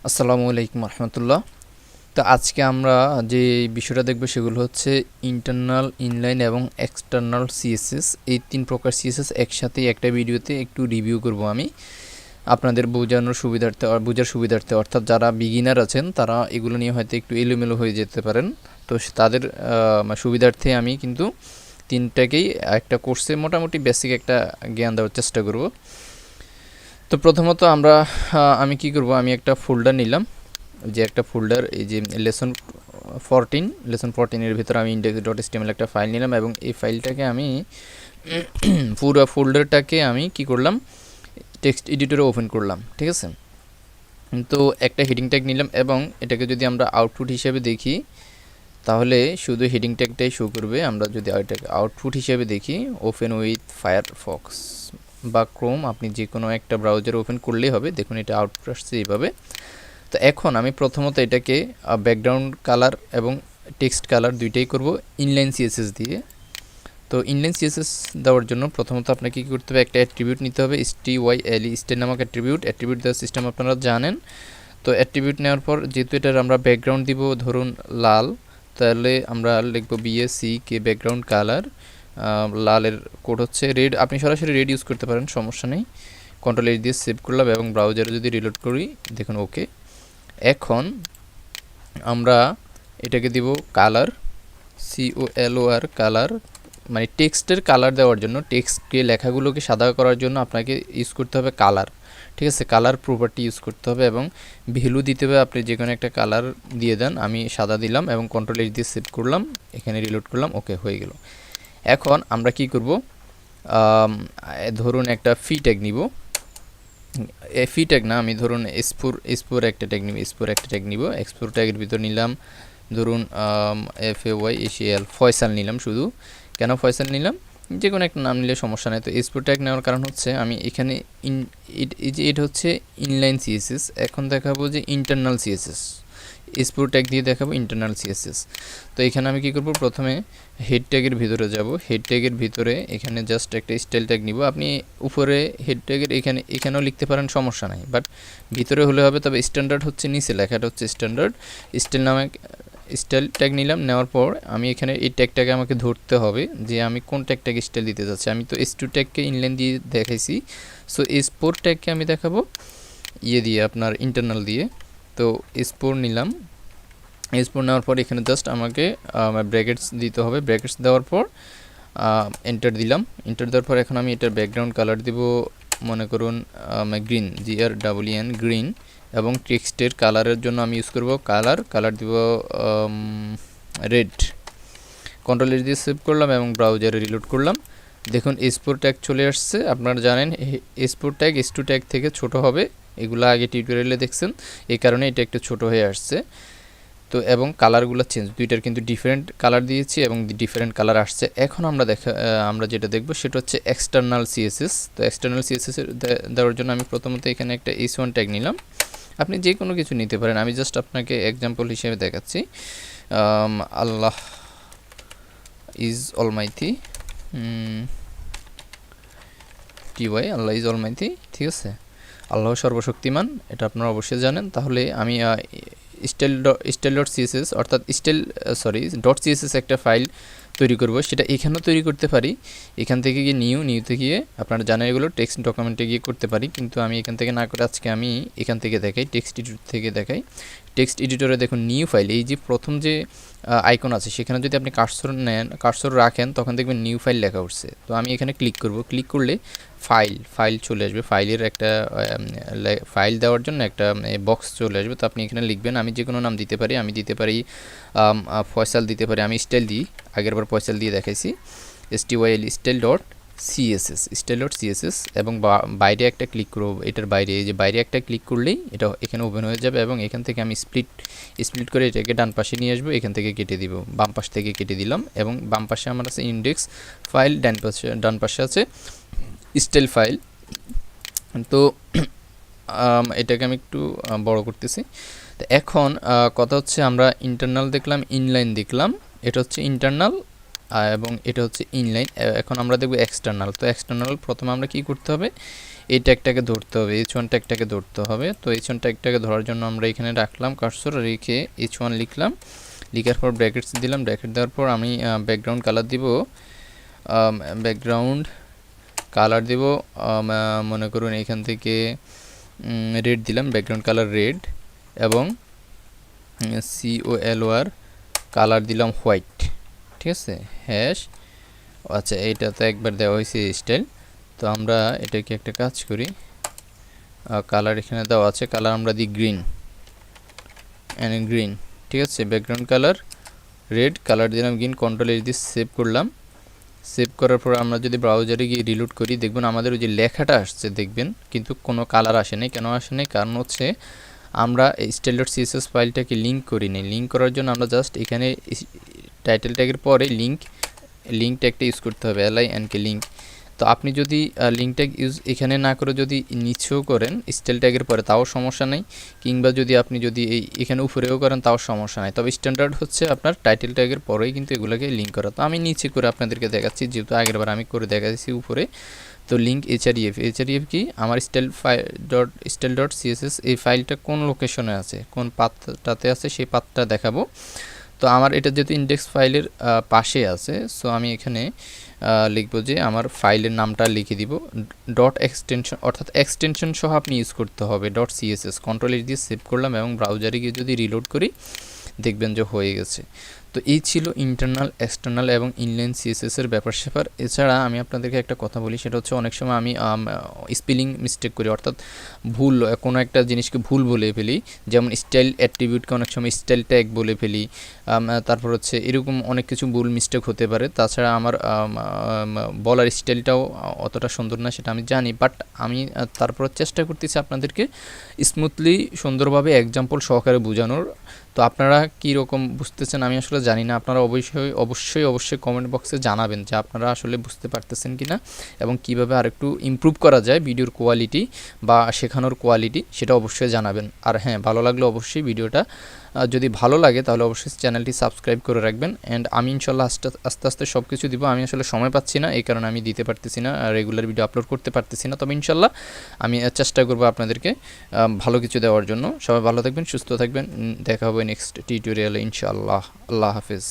আসসালামু আলাইকুম রহমতুল্লাহ। তো আজকে আমরা যে বিষয়টা দেখব সেগুলো হচ্ছে ইন্টারনাল, ইনলাইন এবং এক্সটার্নাল সিএসএস। এই তিন প্রকার সিএসএস একসাথে একটা ভিডিওতে একটু রিভিউ করব আমি আপনাদের বোঝার সুবিধার্থে, অর্থাৎ যারা বিগিনার আছেন তারা এগুলো নিয়ে হয়তো একটু এলোমেলো হয়ে যেতে পারেন। তো তাদের সুবিধার্থে আমি কিন্তু তিনটাকেই একটা কোর্সে মোটামুটি বেসিক একটা জ্ঞান দেওয়ার চেষ্টা করব। তো প্রথমত আমি কি করব, আমি একটা ফোল্ডার নিলাম, যে একটা ফোল্ডার, এই যে লেসন 14 এর ভিতরে আমি index.html একটা ফাইল নিলাম এবং এই ফাইলটাকে আমি পুরো ফোল্ডারটাকে আমি কি করলাম, টেক্সট এডিটরে ওপেন করলাম। ঠিক আছে, তো একটা হেডিং ট্যাগ নিলাম এবং এটাকে যদি আমরা আউটপুট হিসেবে দেখি তাহলে শুধু হেডিং ট্যাগটাই শো করবে। আমরা যদি এটাকে আউটপুট হিসেবে দেখি, ওপেন উইথ ফায়ারফক্স বা ক্রোম, আপনি যে কোনো একটা ব্রাউজার ওপেন করলেই হবে। দেখুন এটা আউটপুট আসছে এইভাবে। তো এখন আমি প্রথমত এটাকে ব্যাকগ্রাউন্ড কালার এবং টেক্সট কালার দুইটাই করব ইনলাইন সিএসএস দিয়ে। তো ইনলাইন সিএসএস দেওয়ার জন্য প্রথমত আপনাকে কী করতে হবে, একটা অ্যাট্রিবিউট নিতে হবে, STYLE, স্টাইল নামক অ্যাট্রিবিউট দেওয়ার সিস্টেম আপনারা জানেন। তো অ্যাট্রিবিউট নেওয়ার পর যেহেতু এটার আমরা ব্যাকগ্রাউন্ড দিব ধরুন লাল, তাহলে আমরা লিখব BSCK ব্যাকগ্রাউন্ড কালার, লালের কোড হচ্ছে রেড। আপনি সরাসরি রেড ইউজ করতে পারেন, সমস্যা নেই। কন্ট্রোল-H দিয়ে সেভ করলাম এবং ব্রাউজারে যদি রিলোড করি দেখুন ওকে। এখন আমরা এটাকে দিব কালার, COLOR কালার, মানে টেক্সটের কালার দেওয়ার জন্য, টেক্সটকে লেখাগুলোকে সাদা করার জন্য আপনাকে ইউজ করতে হবে কালার। ঠিক আছে, কালার প্রপার্টি ইউজ করতে হবে এবং ভ্যালু দিতে হবে। আপনি যে কোনো একটা কালার দিয়ে দেন, আমি সাদা দিলাম এবং কন্ট্রোল-H দিয়ে সেভ করলাম, এখানে রিলোড করলাম, ওকে হয়ে গেল। এখন আমরা কি করব, ধরুন একটা ফি ট্যাগ নিব, ফি ট্যাগ না, আমি ধরুন এক্সপোর একটা ট্যাগ নিব। এক্সপোর ট্যাগের ভিতর নিলাম ধরুন FAYSAL, ফয়সাল নিলাম শুধু। কেন ফয়সাল নিলাম, যে কোনো একটা নাম নিলে সমস্যা নেই। তো এক্সপোর ট্যাগ নেওয়ার কারণ হচ্ছে আমি এখানে এটা হচ্ছে ইনলাইন সিএসএস, এখন দেখাবো যে ইন্টারনাল সিএসএস। এক্সপোর ট্যাগ দিয়ে দেখাবো ইন্টারনাল সিএসএস। তো এখানে আমি কি করব, প্রথমে হেড ট্যাগের ভিতরে যাব। হেড ট্যাগের ভিতরে এখানে জাস্ট একটা স্টাইল ট্যাগ নিব। আপনি উপরে হেড ট্যাগের এখানেও লিখতে পারেন, সমস্যা নাই, বাট ভিতরে হলে হবে। তবে স্ট্যান্ডার্ড হচ্ছে নিচে লেখাটা হচ্ছে স্ট্যান্ডার্ড। স্টাইল ট্যাগ নিলাম, নেওয়ার পর আমি এখানে এই ট্যাগটাকে আমাকে ধরতে হবে যে আমি কোন ট্যাগটাকে স্টাইল দিতে যাচ্ছি। আমি তো S2 ট্যাগকে ইনলাইন দিয়ে দেখাইছি, সো S4 ট্যাগকে আমি দেখাবো দিয়ে আপনার ইন্টারনাল দিয়ে। তো S4 নিলাম, S4 নেওয়ার পর এখানে জাস্ট আমাকে ব্র্যাকেটস দিতে হবে। ব্র্যাকেটস দেওয়ার পর এন্টার দিলাম। এন্টার দেওয়ার পর এখন আমি এটার ব্যাকগ্রাউন্ড কালার দিব, মনে করুন গ্রিন, GREEN, গ্রিন। এবং টেক্সটের কালারের জন্য আমি ইউজ করব কালার দিব রেড। কন্ট্রোল-H দিয়ে সেভ করলাম এবং ব্রাউজারে রিলোড করলাম। দেখুন S4 ট্যাগ চলে আসছে। আপনারা জানেন S4 ট্যাগ S2 ট্যাগ থেকে ছোট হবে, এগুলো আগে টিউটোরিয়ালে দেখছেন, এই কারণে এটা একটু ছোট হয়ে আসছে। তো এবং কালারগুলো চেঞ্জ, দুইটার কিন্তু ডিফারেন্ট কালার দিয়েছি এবং ডিফারেন্ট কালার আসছে। এখন আমরা যেটা দেখব সেটা হচ্ছে এক্সটার্নাল সিএসএস। তো এক্সটার্নাল সিএসএস দেওয়ার জন্য আমি প্রথমত এখানে একটা S1 ট্যাগ নিলাম। আপনি যে কোনো কিছু নিতে পারেন, আমি জাস্ট আপনাকে এক্সাম্পল হিসেবে দেখাচ্ছি। Allah is almighty, TY, Allah is almighty. ঠিক আছে, আল্লাহ সর্বশক্তিমান, এটা আপনারা অবশ্যই জানেন। তাহলে আমি স্টাইল.css অর্থাৎ .css একটা ফাইল তৈরি করব, সেটা এখানেও তৈরি করতে পারি। এখান থেকে গিয়ে নিউতে গিয়ে, আপনারা জানেন এগুলো টেক্সট ডকুমেন্টে গিয়ে করতে পারি, কিন্তু আমি এখান থেকে না করে আজকে আমি এখান থেকে দেখাই, টেক্সট এডিটর থেকে দেখাই। টেক্সট এডিটরে দেখুন নিউ ফাইল, এই যে প্রথম যে আইকন আছে সেখানে যদি আপনি কার্সর রাখেন তখন দেখবেন নিউ ফাইল লেখা উঠছে। তো আমি এখানে ক্লিক করব, ক্লিক করলে ফাইল চলে আসবে। ফাইলের একটা ফাইল দেওয়ার জন্য একটা বক্স চলে আসবে। তো আপনি এখানে লিখবেন, আমি যে কোনো নাম দিতে পারি, আমি দিতে পারি ফয়সাল দিতে পারি, আমি স্টাইল দিই, আগেরবার ফয়সাল দিয়ে দেখাইছি। STYL স্টাইল.css এবং বাইরে একটা ক্লিক করব, এটার বাইরে, এই যে বাইরে একটা ক্লিক করলেই এটা এখানে ওপেন হয়ে যাবে এবং এখান থেকে আমি স্প্লিট করে এটাকে ডান পাশে নিয়ে আসবো, এখান থেকে কেটে দিব, বাম পাশ থেকে কেটে দিলাম এবং বাম পাশে আমার আছে ইন্ডেক্স ফাইল, ডান পাশে আছে স্টাইল ফাইল। তো এটাকে আমি একটু বড় করতেছি। তো এখন কথা হচ্ছে আমরা ইন্টারনাল দেখলাম, ইনলাইন দেখলাম, এটা হচ্ছে ইন্টারনাল, এবং এটা হচ্ছে ইনলাইন। এখন আমরা দেখব এক্সটার্নাল। তো এক্সটার্নাল প্রথমে আমরা কি করতে হবে, এই ট্যাগটাকে ধরতে হবে, h1 ট্যাগটাকে ধরতে হবে। তো h1 ট্যাগটাকে ধরার জন্য আমরা এখানে রাখলাম কার্সর, রেখে h1 লিখলাম, লিখার পর ব্র্যাকেটস দিলাম, ব্র্যাকেট দেওয়ার পর আমি ব্যাকগ্রাউন্ড কালার দিব, ব্যাকগ্রাউন্ড কালার দিব মনে করুন এখান থেকে রেড দিলাম, ব্যাকগ্রাউন্ড কালার রেড, এবং COLOR কালার দিলাম হোয়াইট, ঠিক আছে, হ্যাশ। আচ্ছা, এইটা তো একবার দেওয়া হয়েছে স্টাইল। তো আমরা এটাকে একটা কাজ করি, কালার এখানে দেওয়া আছে, কালার আমরা দিই গ্রিন, গ্রিন, ঠিক আছে। ব্যাকগ্রাউন্ড কালার রেড, কালার দিলাম গ্রিন, কন্ট্রোল-H দিয়ে সেভ করলাম। সেভ করার পর আমরা যদি ব্রাউজারে গিয়ে রিলোড করি, দেখবেন আমাদের ওই যে লেখাটা আসছে দেখবেন, কিন্তু কোনো কালার আসে নাই। কেন আসে নাই? কারণ হচ্ছে আমরা style.css ফাইলটাকে লিঙ্ক করিনি। লিঙ্ক করার জন্য আমরা জাস্ট এখানে টাইটেল ট্যাগের পরে লিঙ্ক ট্যাগটা ইউজ করতে হবে, LINK লিঙ্ক। তো আপনি যদি লিঙ্ক ট্যাগ ইউজ এখানে না করে যদি নিচেও করেন স্টাইল ট্যাগের পরে, তাও সমস্যা নেই, কিংবা যদি আপনি যদি এখানে উপরেও করেন তাও সমস্যা নাই। তবে স্ট্যান্ডার্ড হচ্ছে আপনার টাইটেল ট্যাগের পরেই কিন্তু এগুলোকে লিঙ্ক করা। তো আমি নিচে করে আপনাদেরকে দেখাচ্ছি, যেহেতু আগেরবার আমি করে দেখাচ্ছি উপরে। তো লিঙ্ক href কি, আমার style.css এই ফাইলটা কোন লোকেশনে আছে, কোন পাথটাতে আছে, সেই পাথটা দেখাবো। তো আমার এটা যেহেতু ইন্ডেক্স ফাইলের পাশে আছে, সো আমি এখানে লিখব যে আমার ফাইলের নামটা লিখে দিব, ডট এক্সটেনশন, অর্থাৎ এক্সটেনশন সহ আপনি ইউজ করতে হবে .css। কন্ট্রোল-H দিয়ে সেভ করলাম এবং ব্রাউজারে গিয়ে যদি রিলোড করি দেখবেন যে হয়ে গেছে। তো এই ছিল ইন্টারনাল, এক্সটার্নাল এবং ইনলাইন সিএসএস এর ব্যাপার স্যাপার। এছাড়া আমি আপনাদেরকে একটা কথা বলি, সেটা হচ্ছে অনেক সময় আমি স্পেলিং মিস্টেক করি, অর্থাৎ ভুল কোনো একটা জিনিসকে ভুল বলে ফেলি। যেমন স্টাইল অ্যাট্রিবিউটকে অনেক সময় স্টাইল ট্যাগ বলে ফেলি। তারপর হচ্ছে এরকম অনেক কিছু ভুল মিস্টেক হতে পারে। তাছাড়া আমার বলার স্টাইলটাও অতটা সুন্দর না, সেটা আমি জানি, বাট আমি তারপর চেষ্টা করতেছি আপনাদেরকে স্মুথলি সুন্দরভাবে এক্সাম্পল সহকারে বোঝানোর। তো আপনারা কী রকম বুঝতেছেন আমি আসলে জানি না। আপনারা অবশ্যই কমেন্ট বক্সে জানাবেন যে আপনারা আসলে বুঝতে পারতেছেন কি না, এবং কীভাবে আরেকটু ইমপ্রুভ করা যায় ভিডিওর কোয়ালিটি বা শেখানোর কোয়ালিটি, সেটা অবশ্যই জানাবেন। আর হ্যাঁ, ভালো লাগলে অবশ্যই ভিডিওটা, যদি ভালো লাগে তাহলে অবশ্যই চ্যানেলটি সাবস্ক্রাইব করে রাখবেন। অ্যান্ড আমি ইনশাল্লাহ আস্তে আস্তে সব কিছু দিব। আমি আসলে সময় পাচ্ছি না, এই কারণে আমি দিতে পারতেছি না, রেগুলার ভিডিও আপলোড করতে পারতেছি না। তবে ইনশাল্লাহ আমি চেষ্টা করবো আপনাদেরকে ভালো কিছু দেওয়ার জন্য। সবাই ভালো থাকবেন, সুস্থ থাকবেন, দেখা হবে নেক্সট টিউটোরিয়ালে ইনশাআল্লাহ। আল্লাহ হাফেজ।